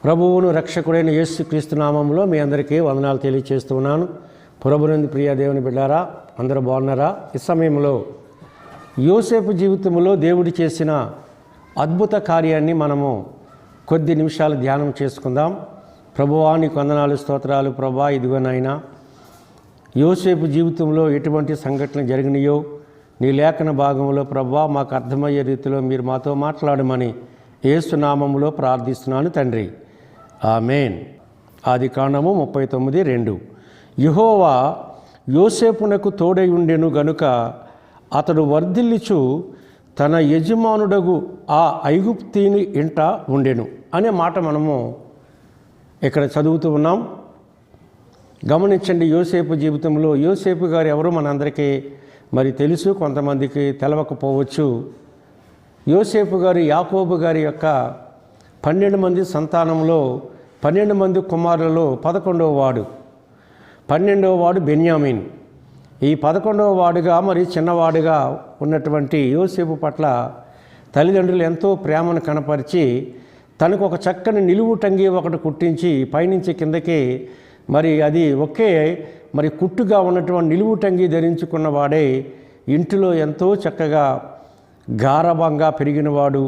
ప్రభువును రక్షకుడైన యేసుక్రీస్తు నామములో మీ అందరికీ వందనాలు తెలియజేస్తున్నాను. ప్రభునందు ప్రియ దేవుని బిడ్డారా, అందరూ బాగున్నారా? ఈ సమయంలో యోసేపు జీవితంలో దేవుడు చేసిన అద్భుత కార్యాన్ని మనము కొద్ది నిమిషాలు ధ్యానం చేసుకుందాం. ప్రభువా నీకు వందనాలు, స్తోత్రాలు ప్రభా. ఇదిగోనైనా యోసేపు జీవితంలో ఎటువంటి సంఘటనలు జరిగినాయో నీ లేఖన భాగంలో ప్రభా మాకు అర్థమయ్యే రీతిలో మీరు మాతో మాట్లాడమని యేసు నామములో ప్రార్థిస్తున్నాను తండ్రి, ఆమేన్. ఆదికాండము 39:2. యెహోవా యోసేపునకు తోడై ఉండెను గనుక అతడు వర్ధిల్లుచు తన యజమానుడగు ఆ ఐగుప్తీని ఇంట ఉండెను అనే మాట మనము ఇక్కడ చదువుతూ ఉన్నాం. గమనించండి, యోసేపు జీవితంలో యోసేపు గారు ఎవరో మనందరికీ మరి తెలుసు, కొంతమందికి తెలవకపోవచ్చు. యోసేపు గారు యాకోబు గారి యొక్క 12 మంది సంతానంలో 12 మంది కుమారులలో 11వ వాడు. 12వ వాడు బెన్యామీన్. ఈ 11వ వాడుగా మరి చిన్నవాడుగా ఉన్నటువంటి యోసేపు పట్ల తల్లిదండ్రులు ఎంతో ప్రేమను కనపరిచి తనకు ఒక చక్కని నిలువు టంగి ఒకటి కుట్టించి పైనుంచి కిందకి మరి అది ఒకే మరి కుట్టుగా ఉన్నటువంటి నిలువు టంగి ధరించుకున్న వాడే ఇంటిలో ఎంతో చక్కగా గారభంగా పెరిగినవాడు,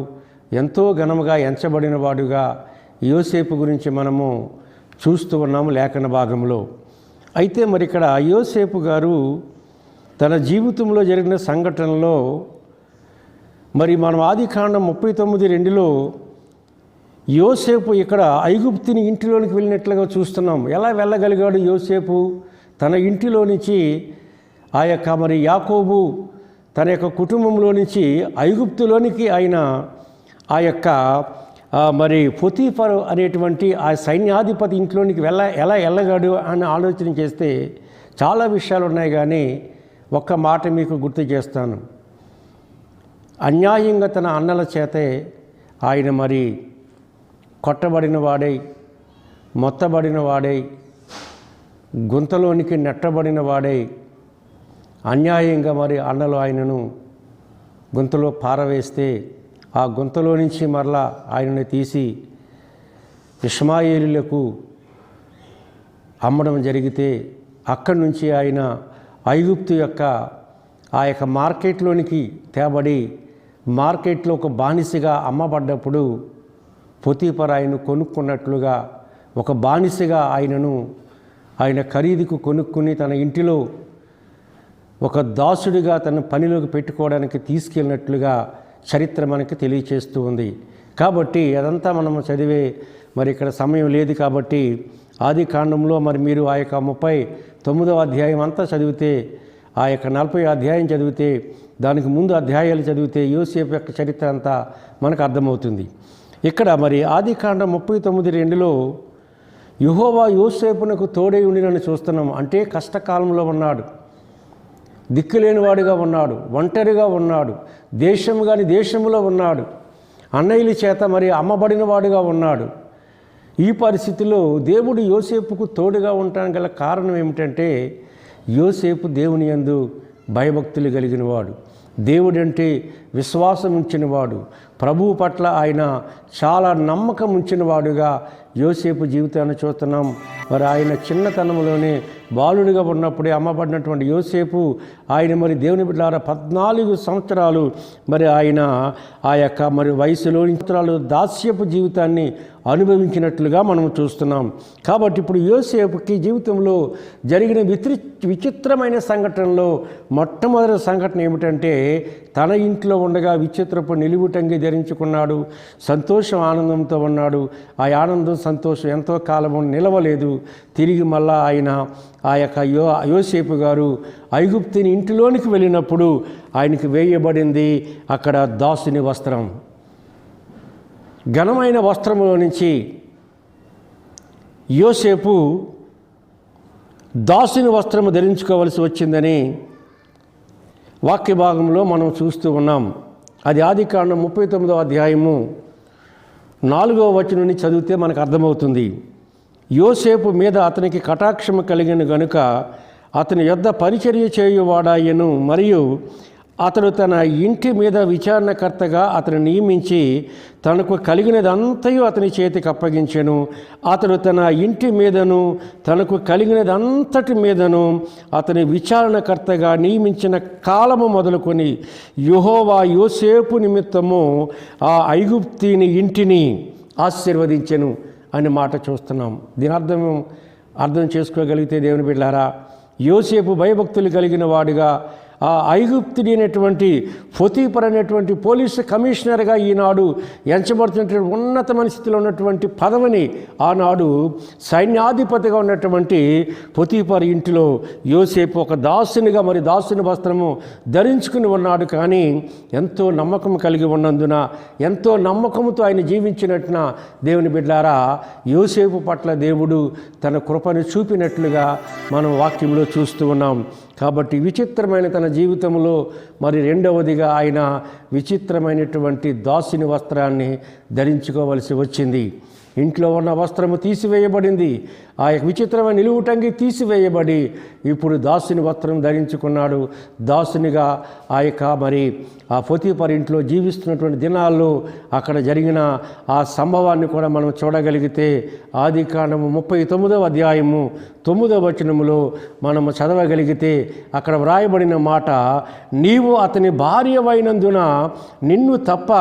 ఎంతో ఘనముగా ఎంచబడిన వాడుగా యోసేపు గురించి మనము చూస్తూ ఉన్నాము లేఖన భాగంలో. అయితే మరి ఇక్కడ యోసేపు గారు తన జీవితంలో జరిగిన సంఘటనలో మరి మనం ఆదికాండం 39:2లో యోసేపు ఇక్కడ ఐగుప్తుని ఇంటిలోనికి వెళ్ళినట్లుగా చూస్తున్నాం. ఎలా వెళ్ళగలిగాడు యోసేపు? తన ఇంటిలో నుంచి ఆ యొక్క మరి యాకోబు తన యొక్క కుటుంబంలో నుంచి ఐగుప్తులోనికి ఆయన ఆ యొక్క మరి పొతీఫరు అనేటువంటి ఆ సైన్యాధిపతి ఇంట్లోనికి ఎలా వెళ్ళగాడు అని ఆలోచన చేస్తే చాలా విషయాలు ఉన్నాయి. కానీ ఒక్క మాట మీకు గుర్తు చేస్తాను. అన్యాయంగా తన అన్నల చేతే ఆయన మరి కొట్టబడిన వాడై, మొత్తబడిన వాడై, గుంతలోనికి నెట్టబడిన వాడై, అన్యాయంగా మరి అన్నలు ఆయనను గుంతలో పారవేస్తే ఆ గుంతలో నుంచి మరలా ఆయనను తీసి ఇష్మాయేలీయులకు అమ్మడం జరిగితే అక్కడి నుంచి ఆయన ఐగుప్తు యొక్క ఆ యొక్క మార్కెట్లోనికి తేబడి మార్కెట్లో ఒక బానిసగా అమ్మబడ్డప్పుడు పొతీఫరు ఆయనను కొనుక్కున్నట్లుగా ఒక బానిసగా ఆయన ఖరీదుకు కొనుక్కుని తన ఇంటిలో ఒక దాసుడిగా తన పనిలోకి పెట్టుకోవడానికి తీసుకెళ్ళినట్లుగా చరిత్ర మనకి తెలియచేస్తూ ఉంది. కాబట్టి అదంతా మనం చదివే మరి ఇక్కడ సమయం లేదు. కాబట్టి ఆదికాండంలో మరి మీరు ఆ యొక్క 39వ అధ్యాయం అంతా చదివితే, ఆ యొక్క 40వ అధ్యాయం చదివితే, దానికి ముందు అధ్యాయాలు చదివితే యోసేపు యొక్క చరిత్ర అంతా మనకు అర్థమవుతుంది. ఇక్కడ మరి ఆదికాండం 39:2లో యెహోవా యోసేపునకు తోడై ఉండినని చూస్తున్నాం. అంటే కష్టకాలంలో ఉన్నాడు, దిక్కులేనివాడిగా ఉన్నాడు, ఒంటరిగా ఉన్నాడు, దేశంలో ఉన్నాడు, అన్నయ్యల చేత మరి అమ్మబడిన వాడుగా ఉన్నాడు. ఈ పరిస్థితిలో దేవుడు యోసేపుకు తోడుగా ఉండడానికి గల కారణం ఏమిటంటే యోసేపు దేవుని యందు భయభక్తులు కలిగినవాడు, దేవుడంటే విశ్వాసం ఉంచినవాడు, ప్రభువు పట్ల ఆయన చాలా నమ్మకం ఉంచినవాడుగా యోసేపు జీవితాన్ని చూస్తున్నాం. మరి ఆయన చిన్నతనంలోనే బాలుడిగా ఉన్నప్పుడే అమ్మబడినటువంటి యోసేపు ఆయన మరి దేవుని బిడ్డలారా 14 సంవత్సరాలు మరి ఆయన ఆ యొక్క మరి వయసులో సంవత్సరాలు దాస్యపు జీవితాన్ని అనుభవించినట్లుగా మనం చూస్తున్నాం. కాబట్టి ఇప్పుడు యోసేపుకి జీవితంలో జరిగిన విచిత్రమైన సంఘటనలో మొట్టమొదటి సంఘటన ఏమిటంటే తన ఇంట్లో ఉండగా విచిత్రపు నిలువుటంగి ధరించుకున్నాడు, సంతోషం ఆనందంతో ఉన్నాడు. ఆ ఆనందం సంతోషం ఎంతో కాలము నిలవలేదు. తిరిగి మళ్ళా ఆయన ఆ యొక్క యోసేపు గారు ఐగుప్తుని ఇంటిలోనికి వెళ్ళినప్పుడు ఆయనకి వేయబడింది అక్కడ దాసుని వస్త్రం. ఘనమైన వస్త్రంలో నుంచి యోసేపు దాసుని వస్త్రము ధరించుకోవలసి వచ్చిందని వాక్య భాగంలో మనం చూస్తూ ఉన్నాం. అది ఆదికాండం 39వ అధ్యాయము 4వ వచనం నుంచి చదివితే మనకు అర్థమవుతుంది. యోసేపు మీద అతనికి కటాక్షము కలిగిన గనుక అతని యొద్ద పరిచర్య చేయువాడాయను, మరియు అతడు తన ఇంటి మీద విచారణకర్తగా అతను నియమించి తనకు కలిగినదంతయు అతని చేతికి అప్పగించెను. అతడు తన ఇంటి మీదను తనకు కలిగినదంతటి మీదను అతని విచారణకర్తగా నియమించిన కాలము మొదలుకొని యెహోవా యోసేపు నిమిత్తము ఆ ఐగుప్తీని ఇంటిని ఆశీర్వదించెను అనే మాట చూస్తున్నాం. దీని అర్థం చేసుకోగలిగితే దేవుని బిడ్డలారా, యోసేపు భయభక్తులు కలిగిన వాడుగా ఆ ఐగుప్తుడి అనేటువంటి పొతీఫర్ అనేటువంటి పోలీసు కమిషనర్గా ఈనాడు ఎంచబడుతున్నటువంటి ఉన్నతమైన స్థితిలో ఉన్నటువంటి పదవిని ఆనాడు సైన్యాధిపతిగా ఉన్నటువంటి పొతీఫర్ ఇంటిలో యోసేపు ఒక దాసునిగా మరి దాసుని వస్త్రము ధరించుకుని ఉన్నాడు. కానీ ఎంతో నమ్మకం కలిగి ఉన్నందున, ఎంతో నమ్మకంతో ఆయన జీవించినట్టున దేవుని బిడ్డలారా, యోసేపు పట్ల దేవుడు తన కృపను చూపినట్లుగా మనం వాక్యంలో చూస్తూ ఉన్నాం. కాబట్టి విచిత్రమైన తన జీవితంలో మరి రెండవదిగా ఆయన విచిత్రమైనటువంటి దాసుని వస్త్రాన్ని ధరించుకోవలసి వచ్చింది. ఇంట్లో ఉన్న వస్త్రము తీసివేయబడింది. ఆ యొక్క విచిత్రమైన నిలువుటంగి తీసివేయబడి ఇప్పుడు దాసుని వస్త్రం ధరించుకున్నాడు. దాసునిగా ఆ యొక్క మరి ఆ పొతీఫర్ ఇంట్లో జీవిస్తున్నటువంటి దినాల్లో అక్కడ జరిగిన ఆ సంభవాన్ని కూడా మనం చూడగలిగితే ఆదికాండము 39వ అధ్యాయము 9వ వచనములో మనము చదవగలిగితే అక్కడ వ్రాయబడిన మాట, నీవు అతని భార్యవైనందున నిన్ను తప్ప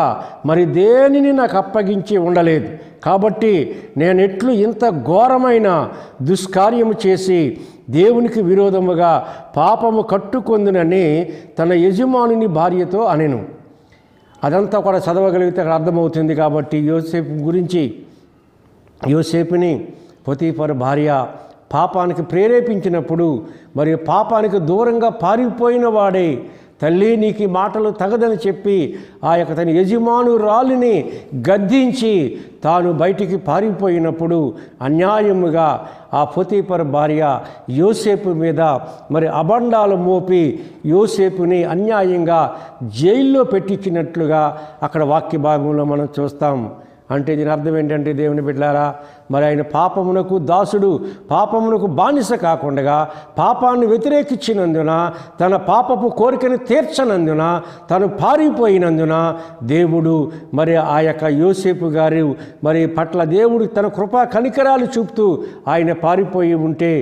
మరి దేనిని నాకు అప్పగించి ఉండలేదు. కాబట్టి నేనెట్లు ఇంత ఘోరమైన దుష్కార్యము చేసి దేవునికి విరోధముగా పాపము కట్టుకొందునని తన యజమానుని భార్యతో అనెను. అదంతా కూడా చదవగలిగితే అక్కడ అర్థమవుతుంది. కాబట్టి యోసేపు గురించి, యోసేపుని పొతీఫర్ భార్య పాపానికి ప్రేరేపించినప్పుడు మరి పాపానికి దూరంగా పారిపోయిన వాడే, తల్లి నీకు ఈ మాటలు తగదని చెప్పి ఆ యొక్క తన యజమానురాలిని గద్దించి తాను బయటికి పారిపోయినప్పుడు అన్యాయముగా ఆ పొతీఫర్ భార్య యోసేపు మీద మరి అబండాలు మోపి యోసేపుని అన్యాయంగా జైల్లో పెట్టించినట్లుగా అక్కడ వాక్య భాగంలో మనం చూస్తాం. అంటే దీని అర్థం ఏంటంటే దేవుని బిడ్డలారా, మరి ఆయన పాపమునకు దాసుడు, పాపమునకు బానిస కాకుండా పాపాన్ని వ్యతిరేకించినందున, తన పాపపు కోరికను తీర్చనందున, తను పారిపోయినందున దేవుడు మరి ఆ యొక్క యోసేపు గారు మరి పట్ల దేవుడు తన కృపా కనికరాలు చూపుతూ ఆయన పారిపోయి ఉంటే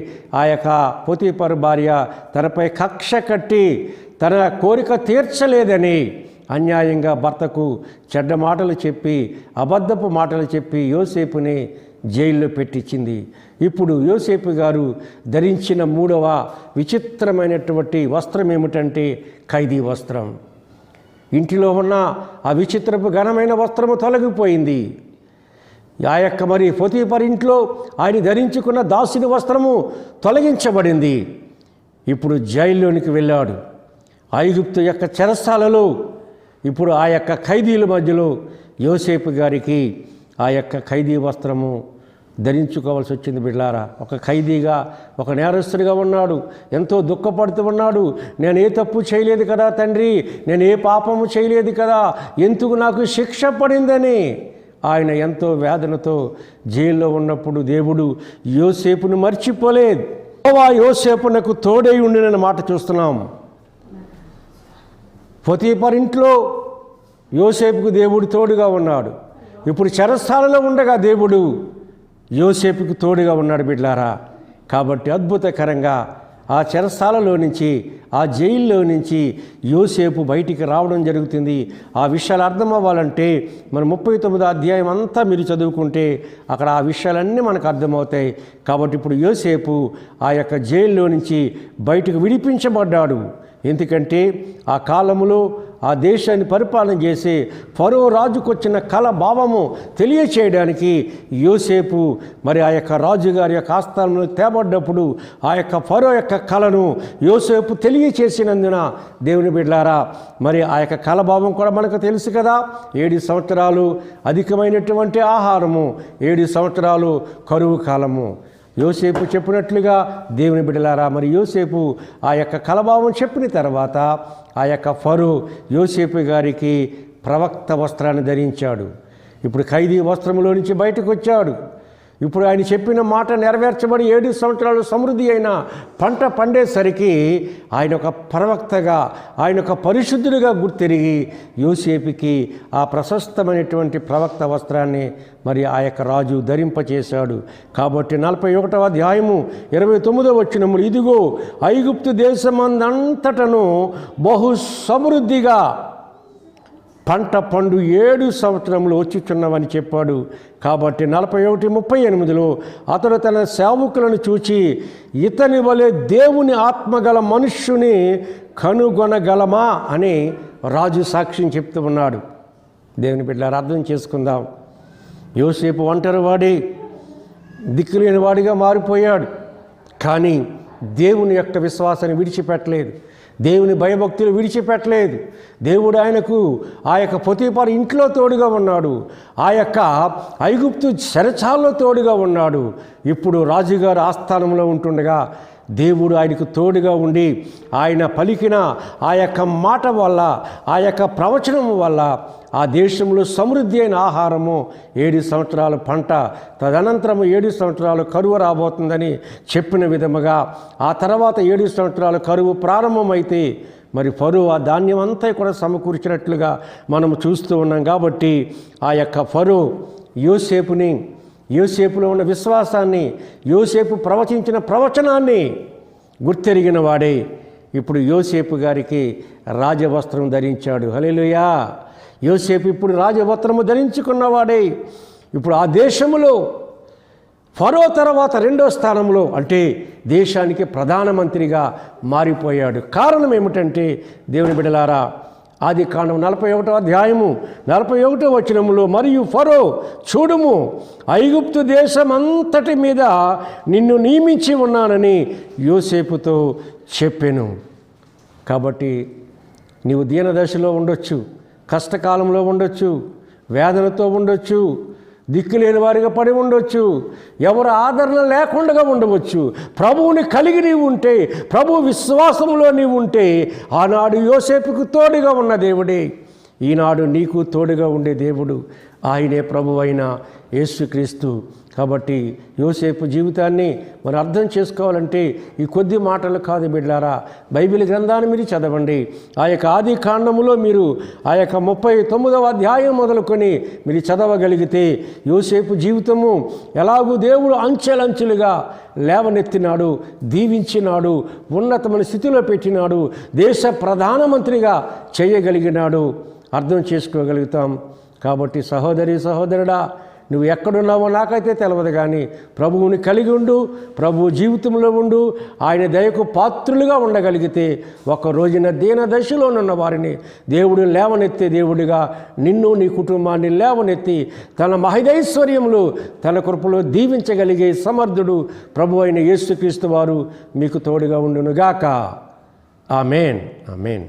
ఆ యొక్క పొతీఫర్ భార్య తనపై కక్ష కట్టి తన కోరిక తీర్చలేదని అన్యాయంగా భర్తకు చెడ్డ మాటలు చెప్పి, అబద్ధపు మాటలు చెప్పి యోసేపుని జైల్లో పెట్టించింది. ఇప్పుడు యోసేపు గారు ధరించిన మూడవ విచిత్రమైనటువంటి వస్త్రం ఏమిటంటే ఖైదీ వస్త్రం. ఇంటిలో ఉన్న ఆ విచిత్రపు ఘనమైన వస్త్రము తొలగిపోయింది. ఆ యొక్క మరి పొతీఫర్ ఇంట్లో ఆయన ధరించుకున్న దాసుని వస్త్రము తొలగించబడింది. ఇప్పుడు జైల్లోనికి వెళ్ళాడు. ఐగుప్తు యొక్క చెరసాలలో ఇప్పుడు ఆ యొక్క ఖైదీల మధ్యలో యోసేపు గారికి ఆ యొక్క ఖైదీ వస్త్రము ధరించుకోవాల్సి వచ్చింది. బిడ్లారా, ఒక ఖైదీగా, ఒక నేరస్తుడిగా ఉన్నాడు. ఎంతో దుఃఖపడుతూ ఉన్నాడు. నేను ఏ తప్పు చేయలేదు కదా తండ్రి, నేను ఏ పాపము చేయలేదు కదా, ఎందుకు నాకు శిక్ష పడిందని ఆయన ఎంతో వేదనతో జైల్లో ఉన్నప్పుడు దేవుడు యోసేపును మర్చిపోలేదు. యోసేపునకు తోడై ఉండిన మాట చూస్తున్నాం. పొతీఫర్ ఇంట్లో యోసేపుకు దేవుడు తోడుగా ఉన్నాడు. ఇప్పుడు చెరసాలలో ఉండగా దేవుడు యోసేపుకు తోడుగా ఉన్నాడు బిడ్లారా. కాబట్టి అద్భుతకరంగా ఆ చెరసాలలో నుంచి, ఆ జైల్లో నుంచి యోసేపు బయటికి రావడం జరుగుతుంది. ఆ విషయాలు అర్థం అవ్వాలంటే మన 39వ అధ్యాయం అంతా మీరు చదువుకుంటే అక్కడ ఆ విషయాలన్నీ మనకు అర్థమవుతాయి. కాబట్టి ఇప్పుడు యోసేపు ఆ యొక్క జైల్లో నుంచి బయటకు విడిపించబడ్డాడు. ఎందుకంటే ఆ కాలంలో ఆ దేశాన్ని పరిపాలన చేసి ఫరో రాజుకొచ్చిన కళ భావము తెలియచేయడానికి యోసేపు మరి ఆ యొక్క రాజుగారి యొక్క ఆస్థానంలో తేబడ్డప్పుడు ఆ యొక్క ఫరో యొక్క కళను యోసేపు తెలియచేసినందున దేవుని బిడ్డలారా, మరి ఆ యొక్క కళ భావం కూడా మనకు తెలుసు కదా. 7 సంవత్సరాలు అధికమైనటువంటి ఆహారము, 7 సంవత్సరాలు కరువు కాలము. యోసేపు చెప్పినట్లుగా దేవుని బిడ్డలారా, మరి యోసేపు ఆ యొక్క కలభావం చెప్పిన తర్వాత ఆ యొక్క ఫరో యోసేపు గారికి ప్రవక్త వస్త్రాన్ని ధరించాడు. ఇప్పుడు ఖైదీ వస్త్రంలో నుంచి బయటకు వచ్చాడు. ఇప్పుడు ఆయన చెప్పిన మాట నెరవేర్చబడి 7 సంవత్సరాలు సమృద్ధి అయిన పంట పండేసరికి ఆయన ఒక ప్రవక్తగా, ఆయన ఒక పరిశుద్ధుడిగా గుర్తిరిగి యోసేపుకి ఆ ప్రశస్తమైనటువంటి ప్రవక్త వస్త్రాన్ని మరి ఆ యొక్క రాజు ధరింపచేశాడు. కాబట్టి 41వ అధ్యాయము 29వ వచనములు, ఇదిగో ఐగుప్తు దేశమందంతటను బహు సమృద్ధిగా పంట పండు 7 సంవత్సరములు వచ్చుచున్నవని చెప్పాడు. కాబట్టి 41:38లో అతడు తన సేవకులను చూచి, ఇతని వలె దేవుని ఆత్మగల మనుష్యుని కనుగొనగలమా అని రాజు సాక్ష్యం చెప్తూ ఉన్నాడు. దేవుని బిడ్డలారా, అర్థం చేసుకుందాం. యోసేపు ఒంటరివాడి, దిక్కులేని వాడిగా మారిపోయాడు. కానీ దేవుని యొక్క విశ్వాసాన్ని విడిచిపెట్టలేదు, దేవుని భయభక్తులు విడిచిపెట్టలేదు. దేవుడు ఆయనకు ఆ యొక్క పొతీఫరు ఇంట్లో తోడుగా ఉన్నాడు, ఆ యొక్క ఐగుప్తు చెరచాల్లో తోడుగా ఉన్నాడు. ఇప్పుడు రాజుగారు ఆస్థానంలో ఉంటుండగా దేవుడు ఆయనకు తోడుగా ఉండి ఆయన పలికిన ఆ యొక్క మాట వల్ల, ఆ యొక్క ప్రవచనం వల్ల ఆ దేశంలో సమృద్ధి అయిన ఆహారము, 7 సంవత్సరాల పంట, తదనంతరము 7 సంవత్సరాలు కరువు రాబోతుందని చెప్పిన విధముగా ఆ తర్వాత 7 సంవత్సరాల కరువు ప్రారంభమైతే మరి ఫరో ఆ ధాన్యం అంతా కూడా సమకూర్చినట్లుగా మనం చూస్తూ ఉన్నాం. కాబట్టి ఆ యొక్క ఫరో యోసేపులో ఉన్న విశ్వాసాన్ని, యోసేపు ప్రవచించిన ప్రవచనాన్ని గుర్తెరిగిన వాడే ఇప్పుడు యోసేపు గారికి రాజవస్త్రం ధరించాడు. హల్లెలూయా! యోసేపు ఇప్పుడు రాజవస్త్రము ధరించుకున్నవాడే ఇప్పుడు ఆ దేశములో ఫరో తర్వాత 2వ స్థానంలో, అంటే దేశానికి ప్రధానమంత్రిగా మారిపోయాడు. కారణం ఏమిటంటే దేవుని బిడ్డలారా, ఆదికాండం 41వ అధ్యాయము 41వ వచనములో, మరియు ఫరో చూడుము, ఐగుప్తు దేశమంతటి మీద నిన్ను నియమించి ఉన్నానని యోసేపుతో చెప్పెను. కాబట్టి నీవు దీనదశలో ఉండొచ్చు, కష్టకాలంలో ఉండొచ్చు, వేదనతో ఉండొచ్చు, దిక్కులేని వారిగా పడి ఉండొచ్చు, ఎవరు ఆదరణ లేకుండా ఉండవచ్చు. ప్రభువుని కలిగి నీవు ఉంటే, ప్రభు విశ్వాసంలో నీవు ఉంటే, ఆనాడు యోసేపుకు తోడుగా ఉన్న దేవుడే ఈనాడు నీకు తోడుగా ఉండే దేవుడు ఆయనే ప్రభువు అయిన యేసుక్రీస్తు. కాబట్టి యోసేపు జీవితాన్ని మనం అర్థం చేసుకోవాలంటే ఈ కొద్ది మాటలు కాదు బిడ్డలారా, బైబిల్ గ్రంథాన్ని మీరు చదవండి. ఆ యొక్క ఆది కాండములో మీరు ఆ యొక్క 39వ అధ్యాయం మొదలుకొని మీరు చదవగలిగితే యోసేపు జీవితము ఎలాగూ దేవుడు అంచెలంచెలుగా లేవనెత్తినాడు, దీవించినాడు, ఉన్నతమైన స్థితిలో పెట్టినాడు, దేశ ప్రధానమంత్రిగా చేయగలిగినాడు, అర్థం చేసుకోగలుగుతాం. కాబట్టి సహోదరి సహోదరుడా, నువ్వు ఎక్కడున్నావో నాకైతే తెలియదు, కానీ ప్రభువుని కలిగి ఉండు, ప్రభు జీవితంలో ఉండు, ఆయన దయకు పాత్రులుగా ఉండగలిగితే ఒక రోజున దీన దశలోనున్న వారిని దేవుడు లేవనెత్తే దేవుడిగా నిన్ను నీ కుటుంబాన్ని లేవనెత్తి తన మహదైశ్వర్యములు తన కృపలో దీవించగలిగే సమర్థుడు ప్రభు అయిన యేసుక్రీస్తు వారు మీకు తోడుగా ఉండునుగాక. ఆమేన్, ఆమేన్.